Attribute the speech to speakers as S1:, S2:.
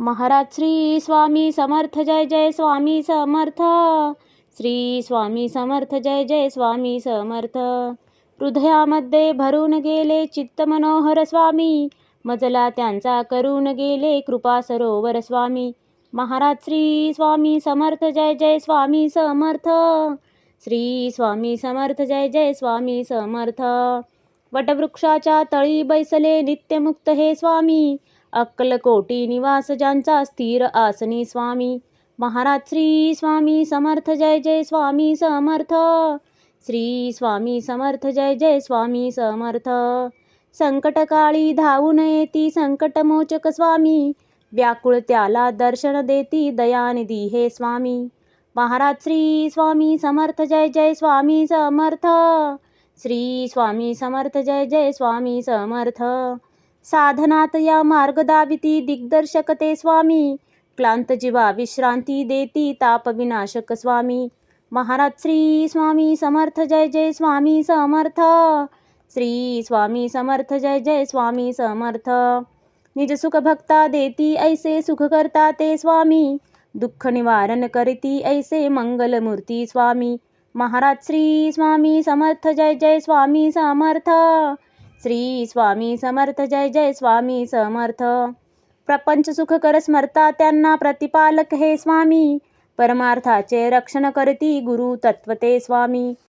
S1: महाराज श्री स्वामी समर्थ जय जय स्वामी समर्थ. श्री स्वामी समर्थ जय जय स्वामी समर्थ. हृदयामध्ये भरून गेले चित्त मनोहर स्वामी, मजला त्यांचा करून गेले कृपा सरोवर स्वामी. महाराज श्री स्वामी समर्थ जय जय स्वामी समर्थ. श्री स्वामी समर्थ जय जय स्वामी समर्थ. वटवृक्षाच्या तळी बैसले नित्यमुक्त हे स्वामी, अक्कलकोटी निवास ज्यांचा स्थिर आसनी स्वामी. महाराज श्री स्वामी समर्थ जय जय स्वामी समर्थ. श्री स्वामी समर्थ जय जय स्वामी समर्थ. संकटकाळी धावून येती संकटमोचक स्वामी, व्याकुळ त्याला दर्शन देती दयानिधी हे स्वामी. महाराज श्री स्वामी समर्थ जय जय स्वामी समर्थ. श्री स्वामी समर्थ जय जय स्वामी समर्थ. साधनात या मार्ग दाविती दिग्दर्शक ते स्वामी, क्लांत जीवा विश्रांती देती ताप विनाशक स्वामी. महाराज श्री स्वामी समर्थ जय जय स्वामी समर्थ. श्री स्वामी समर्थ जय जय स्वामी समर्थ. निज सुख भक्ता देती ऐसे सुख करता ते स्वामी, दुःख निवारण करती ऐसे मंगलमूर्ती स्वामी. महाराज श्री स्वामी समर्थ जय जय स्वामी समर्थ. श्री स्वामी समर्थ जय जय स्वामी समर्थ. प्रपंच सुख कर स्मरता त्यांना प्रतिपालक हे स्वामी, परमार्थाचे रक्षण करती गुरु तत्व ते स्वामी.